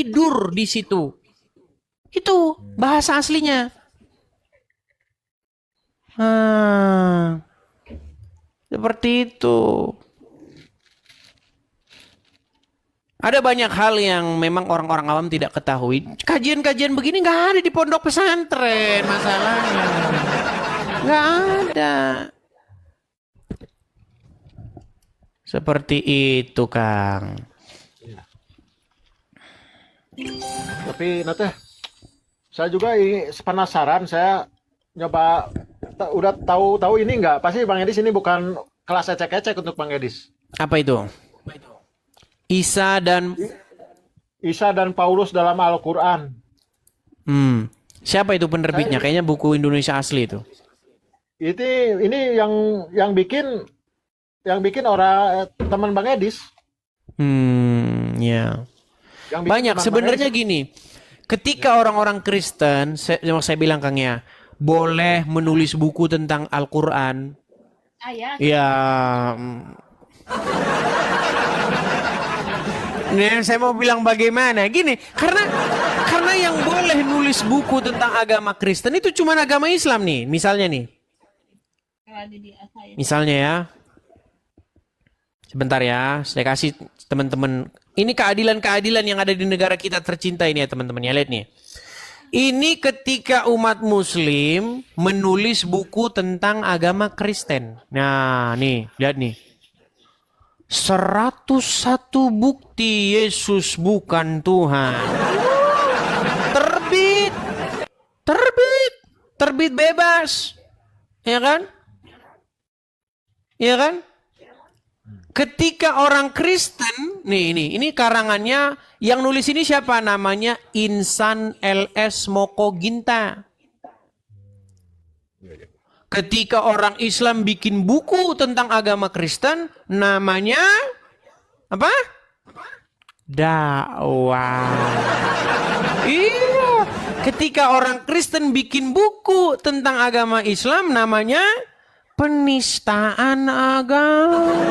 tidur di situ. Itu bahasa aslinya. Seperti itu. Ada banyak hal yang memang orang-orang awam tidak ketahui. Kajian-kajian begini nggak ada di pondok pesantren masalahnya. Nggak ada. Seperti itu, Kang. Tapi nanti saya juga penasaran, saya nyoba udah tahu ini nggak? Pasti Bang Edis ini bukan kelas ecek-ecek untuk Bang Edis. Apa itu? Isa dan Paulus dalam Al-Qur'an. Siapa itu penerbitnya? Kayaknya buku Indonesia asli itu. Ini yang bikin orang teman Bang Edis. Ya. Yang bikin Banyak teman sebenarnya Bang Edis. gini. Ketika orang-orang Kristen, saya bilang Kang ya, boleh menulis buku tentang Al-Qur'an. Ya. Nih, saya mau bilang bagaimana? Gini, karena yang boleh nulis buku tentang agama Kristen itu cuma agama Islam nih. Misalnya nih. Misalnya ya. Sebentar ya, saya kasih teman-teman. Ini keadilan-keadilan yang ada di negara kita tercinta ini ya teman-teman ya. Lihat nih. Ini ketika umat Muslim menulis buku tentang agama Kristen. Nah, nih, lihat nih. 101 bukti Yesus bukan Tuhan. Terbit bebas. Ya kan? Ya kan? Ketika orang Kristen, ini karangannya, yang nulis ini siapa? Namanya Insan LS Moko Ginta. Ketika orang Islam bikin buku tentang agama Kristen, namanya apa? Dakwah. Iya. Ketika orang Kristen bikin buku tentang agama Islam, namanya penistaan agama.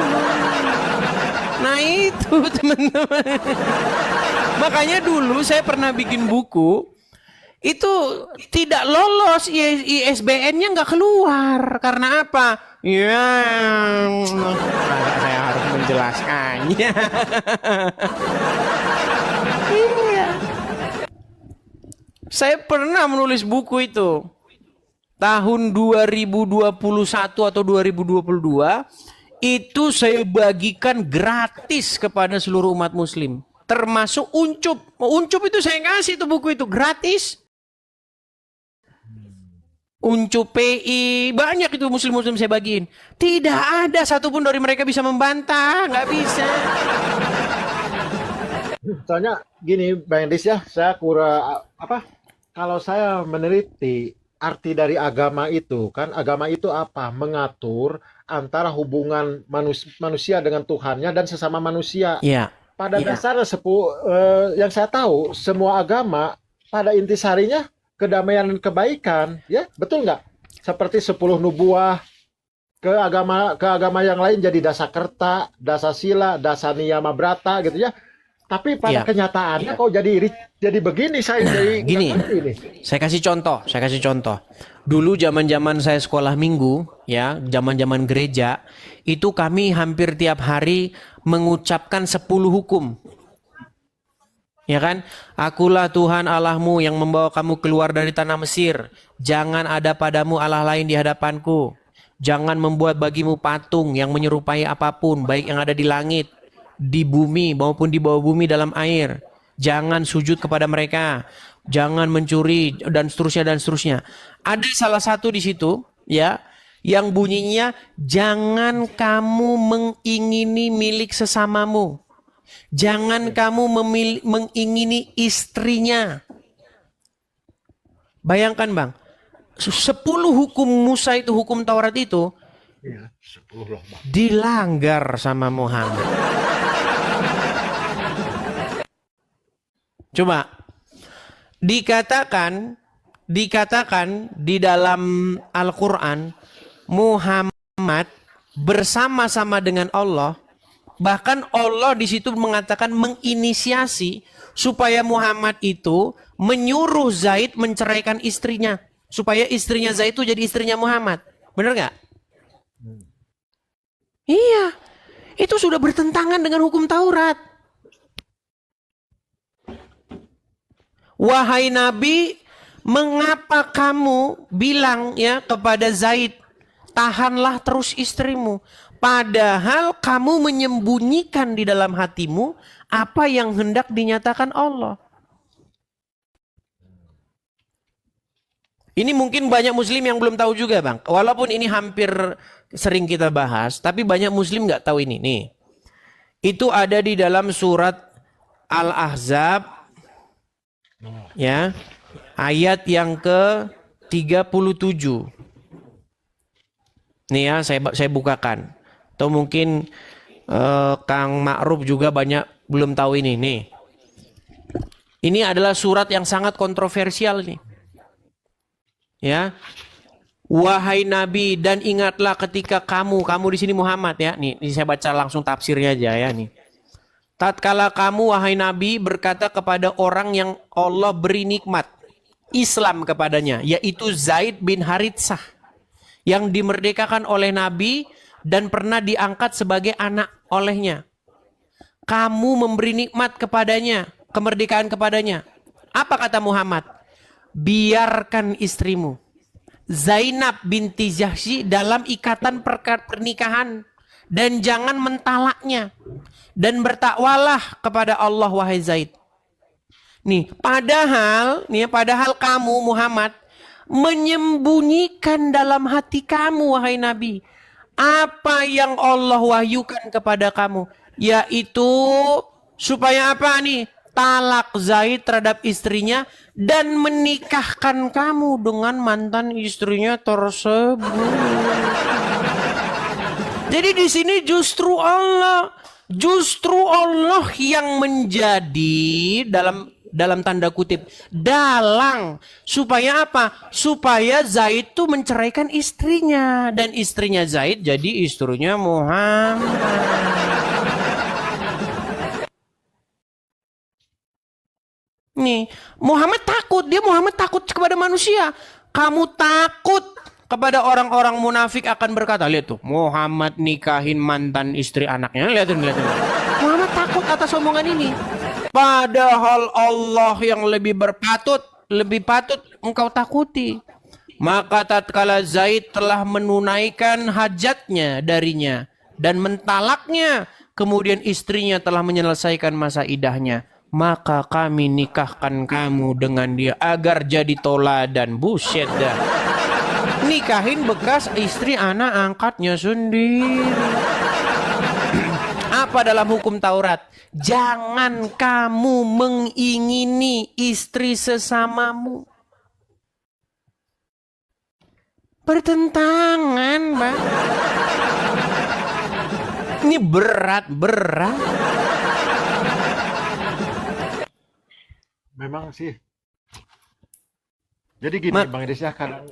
Nah itu teman-teman. Makanya dulu saya pernah bikin buku. Itu tidak lolos, ISBN-nya nggak keluar. Karena apa? Ya, saya harus menjelaskannya. Iya. Saya pernah menulis buku itu. Tahun 2021 atau 2022, itu saya bagikan gratis kepada seluruh umat muslim. Termasuk Uncup. Uncup itu saya kasih itu buku itu gratis. Uncup PI, banyak itu muslim-muslim saya bagiin. Tidak ada satupun dari mereka bisa membantah, nggak bisa. Soalnya gini, Bang Edis ya, saya kalau saya meneliti arti dari agama itu, kan agama itu apa? Mengatur antara hubungan manusia dengan Tuhannya dan sesama manusia. Iya. Pada dasarnya yang saya tahu, semua agama pada intisarinya kedamaian dan kebaikan, ya betul nggak? Seperti 10 nubuah, ke agama yang lain jadi Dasakerta, Dasasila, Dasaniyama Brata gitu ya. Tapi pada kenyataannya kok jadi begini Gini. Saya kasih contoh. Dulu zaman-zaman saya sekolah minggu, ya, zaman-zaman gereja, itu kami hampir tiap hari mengucapkan 10 hukum. Ya kan? Akulah Tuhan Allahmu yang membawa kamu keluar dari tanah Mesir. Jangan ada padamu Allah lain di hadapanku. Jangan membuat bagimu patung yang menyerupai apapun, baik yang ada di langit, di bumi maupun di bawah bumi dalam air. Jangan sujud kepada mereka. Jangan mencuri dan seterusnya. Ada salah satu di situ, ya, yang bunyinya jangan kamu mengingini milik sesamamu. Jangan kamu mengingini istrinya. Bayangkan Bang, 10 hukum Musa itu, hukum Taurat itu, dilanggar sama Muhammad. Coba, dikatakan di dalam Al-Quran, Muhammad bersama-sama dengan Allah. Bahkan Allah di situ mengatakan menginisiasi supaya Muhammad itu menyuruh Zaid menceraikan istrinya, supaya istrinya Zaid itu jadi istrinya Muhammad. Benar nggak? Iya, itu sudah bertentangan dengan hukum Taurat. Wahai Nabi, mengapa kamu bilang ya kepada Zaid, tahanlah terus istrimu, padahal kamu menyembunyikan di dalam hatimu apa yang hendak dinyatakan Allah. Ini mungkin banyak muslim yang belum tahu juga, Bang. Walaupun ini hampir sering kita bahas, tapi banyak muslim nggak tahu ini. Nih, itu ada di dalam surat Al-Ahzab, ya, ayat yang ke-37. Nih ya, saya bukakan. Atau mungkin Kang Ma'ruf juga banyak belum tahu ini. Nih, ini adalah surat yang sangat kontroversial nih. Ya, wahai Nabi, dan ingatlah ketika kamu di sini Muhammad ya. Nih saya baca langsung tafsirnya aja ya nih. Tatkala kamu wahai Nabi berkata kepada orang yang Allah beri nikmat Islam kepadanya, yaitu Zaid bin Haritsah, yang dimerdekakan oleh Nabi dan pernah diangkat sebagai anak olehnya. Kamu memberi nikmat kepadanya, kemerdekaan kepadanya. Apa kata Muhammad? Biarkan istrimu Zainab binti Jahsy dalam ikatan pernikahan dan jangan mentalaknya, dan bertakwalah kepada Allah wahai Zaid. Nih, padahal kamu Muhammad menyembunyikan dalam hati kamu wahai Nabi apa yang Allah wahyukan kepada kamu, yaitu supaya apa nih? Talak Zaid terhadap istrinya dan menikahkan kamu dengan mantan istrinya tersebut. Jadi di sini justru Allah yang menjadi dalam tanda kutip dalang, supaya apa? Supaya Zaid itu menceraikan istrinya dan istrinya Zaid jadi istrinya Muhammad. Nih, Muhammad takut kepada manusia. Kamu takut kepada orang-orang munafik akan berkata, lihat tuh, Muhammad nikahin mantan istri anaknya. Lihatin. Muhammad takut atas omongan ini. Padahal Allah yang lebih patut engkau takuti. Maka tatkala Zaid telah menunaikan hajatnya darinya dan mentalaknya, kemudian istrinya telah menyelesaikan masa idahnya, maka kami nikahkan kamu dengan dia agar jadi toladan. Buset dah. Nikahin bekas istri anak angkatnya sendiri. Apa dalam hukum Taurat? Jangan kamu mengingini istri sesamamu. Bertentangan, Bang. Ini berat. Memang sih. Jadi gini Bang Idris ya, kadang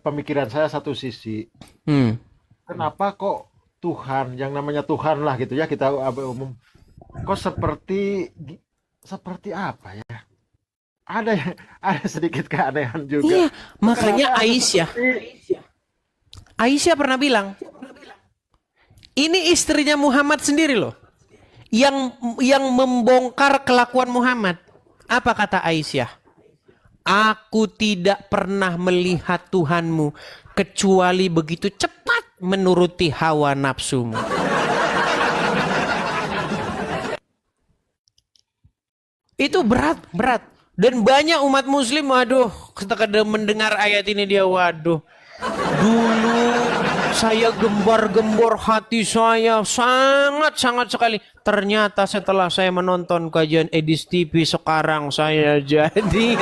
pemikiran saya satu sisi. Kenapa kok Tuhan, yang namanya Tuhan lah gitu ya, kita umum, kok seperti apa ya? Ada sedikit keanehan juga. Iya, makanya Aisyah pernah bilang, ini istrinya Muhammad sendiri loh, yang membongkar kelakuan Muhammad. Apa kata Aisyah? Aku tidak pernah melihat Tuhanmu kecuali begitu cepat menuruti hawa nafsumu. Itu berat. Dan banyak umat muslim, waduh, ketika mendengar ayat ini dia, waduh, dulu saya gembar-gembor hati saya sangat sekali. Ternyata setelah saya menonton kajian Edis TV sekarang saya jadi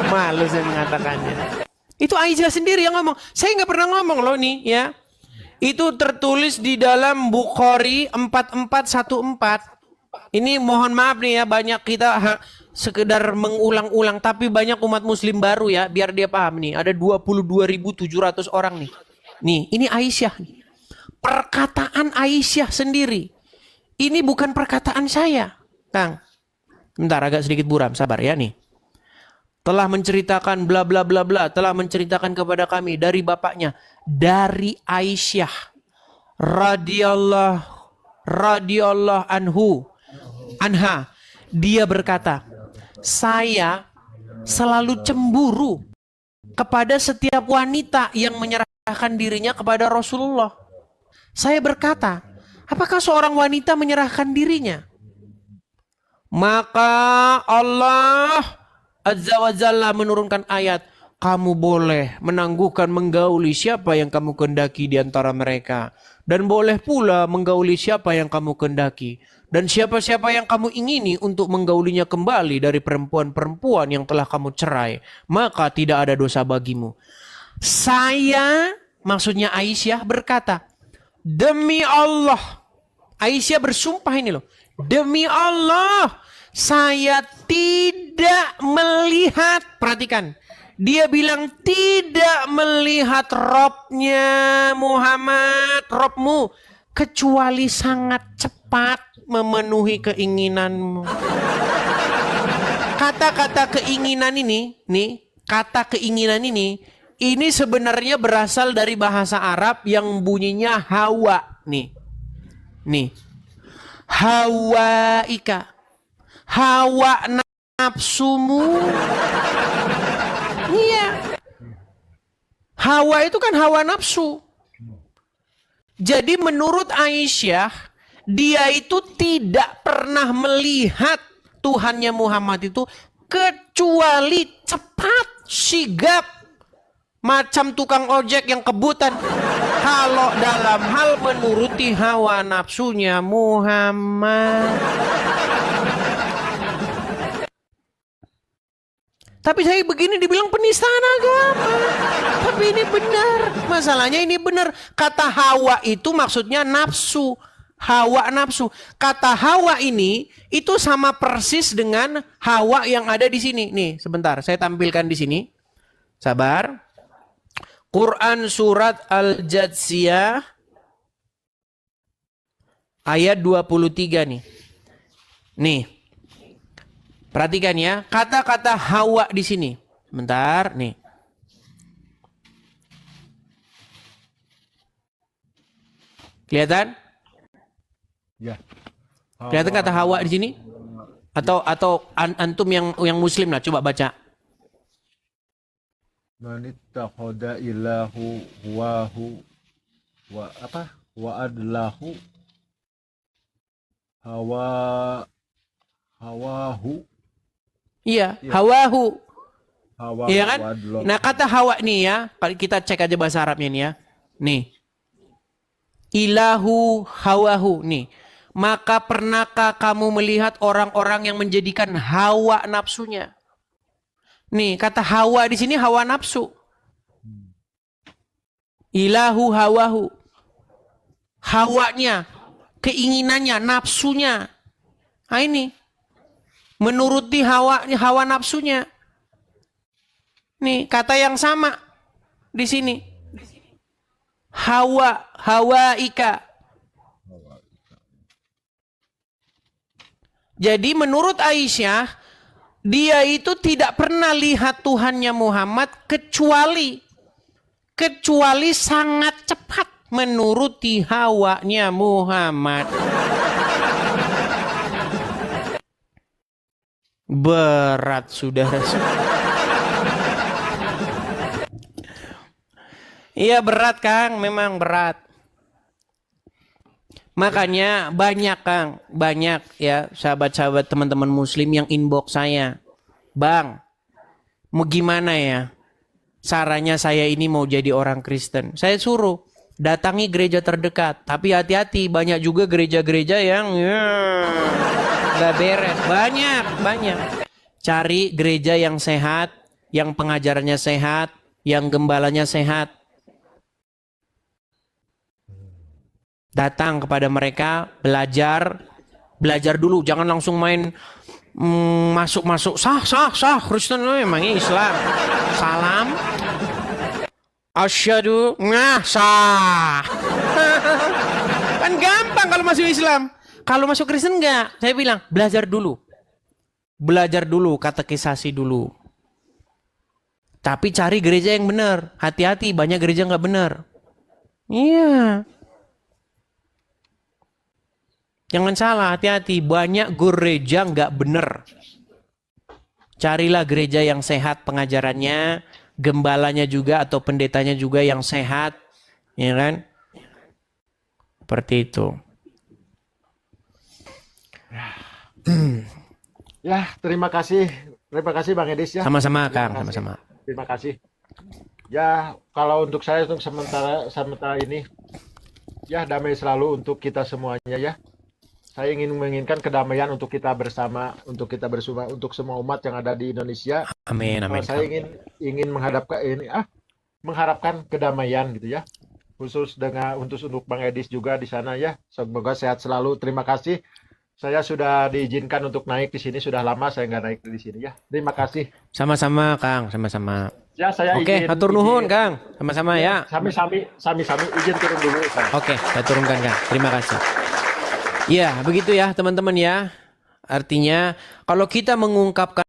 malu saya mengatakannya. Itu Aisyah sendiri yang ngomong. Saya nggak pernah ngomong loh nih ya. Itu tertulis di dalam Bukhari 4414. Ini mohon maaf nih ya, banyak kita sekedar mengulang-ulang, tapi banyak umat muslim baru ya, biar dia paham nih. Ada 22.700 orang nih. Nih, ini Aisyah. Perkataan Aisyah sendiri. Ini bukan perkataan saya, Kang. Bentar, agak sedikit buram, sabar ya nih. Telah menceritakan bla bla bla bla, telah menceritakan kepada kami dari bapaknya, dari Aisyah radhiyallahu anha. Dia berkata, saya selalu cemburu kepada setiap wanita yang menyerahkan dirinya kepada Rasulullah. Saya berkata, apakah seorang wanita menyerahkan dirinya? Maka Allah Azza wa Jalla menurunkan ayat, kamu boleh menangguhkan menggauli siapa yang kamu kehendaki di antara mereka. Dan boleh pula menggauli siapa yang kamu kehendaki. Dan siapa-siapa yang kamu ingini untuk menggaulinya kembali dari perempuan-perempuan yang telah kamu cerai. Maka tidak ada dosa bagimu. Saya, maksudnya Aisyah berkata, demi Allah. Aisyah bersumpah ini loh. Demi Allah. Saya tidak melihat, perhatikan, dia bilang tidak melihat Robnya Muhammad, Robmu, kecuali sangat cepat memenuhi keinginanmu. Kata-kata keinginan ini, kata keinginan ini sebenarnya berasal dari bahasa Arab yang bunyinya hawa, nih, hawa ika. Hawa nafsumu. Iya. Hawa itu kan hawa nafsu. Jadi menurut Aisyah, dia itu tidak pernah melihat Tuhannya Muhammad itu kecuali cepat, sigap, macam tukang ojek yang kebutan. Kalau dalam hal menuruti hawa nafsunya Muhammad. Tapi saya begini dibilang penistaan agama. Tapi ini benar. Masalahnya ini benar. Kata hawa itu maksudnya nafsu. Hawa nafsu. Kata hawa ini itu sama persis dengan hawa yang ada di sini. Nih, sebentar. Saya tampilkan di sini. Sabar. Quran surat Al-Jathiyah ayat 23 nih. Nih. Perhatikan ya, kata-kata hawa di sini. Bentar, nih. Kelihatan? Ya. Kelihatan kata hawa di sini? Atau antum yang muslim lah, coba baca. Manittakhadha ilahu wahu wa apa? Wa adlahu hawahu. Iya, hawahu. Hawa, Iya kan? wadlo. Nah, kata hawa nih ya, kita cek aja bahasa Arabnya nih ya. Nih. Ilahu hawahu nih. Maka pernahkah kamu melihat orang-orang yang menjadikan hawa nafsunya? Nih, kata hawa di sini hawa nafsu. Ilahu hawahu. Hawanya, keinginannya, nafsunya. Nah ini. Menuruti hawa nafsunya. Nih, kata yang sama di sini. Hawa ika. Jadi menurut Aisyah, dia itu tidak pernah lihat Tuhannya Muhammad kecuali sangat cepat menuruti hawanya Muhammad. Berat saudara-saudara. Iya berat Kang, memang berat. Makanya banyak Kang, banyak ya sahabat-sahabat teman-teman muslim yang inbox saya. Bang, mau gimana ya? Caranya saya ini mau jadi orang Kristen. Saya suruh datangi gereja terdekat. Tapi hati-hati, banyak juga gereja-gereja yang gak beres. Banyak. Cari gereja yang sehat, yang pengajarannya sehat, yang gembalanya sehat. Datang kepada mereka, belajar dulu, jangan langsung main masuk sah Kristen memangnya Islam. Salam, asyhadu, sah. Kan gampang kalau masuk Islam. Kalau masuk Kristen enggak. Saya bilang belajar dulu. Belajar dulu, katekisasi dulu. Tapi cari gereja yang benar. Hati-hati, banyak gereja nggak benar. Iya. Jangan salah, hati-hati. Banyak gereja nggak benar. Carilah gereja yang sehat pengajarannya, gembalanya juga atau pendetanya juga yang sehat, ya kan? Seperti itu. Ya, terima kasih Bang Edis ya. Sama-sama, Terima Kang, kasih. sama-sama. Terima kasih. Ya, kalau untuk saya untuk sementara ini, ya damai selalu untuk kita semuanya ya. Saya menginginkan kedamaian untuk kita bersama, untuk kita bersama, untuk semua umat yang ada di Indonesia. Amin, amin. Saya ingin mengharapkan kedamaian gitu ya. Khusus untuk Bang Edis juga di sana ya. Semoga sehat selalu. Terima kasih. Saya sudah diizinkan untuk naik di sini, sudah lama saya nggak naik di sini ya. Terima kasih. Sama-sama, Kang, sama-sama. Ya, saya Oke, hatur nuhun, Kang. Sama-sama ya. Sami-sami izin turun dulu, Kang. Oke, saya turunkan, Kang. Terima kasih. Ya, begitu ya, teman-teman ya. Artinya, kalau kita mengungkapkan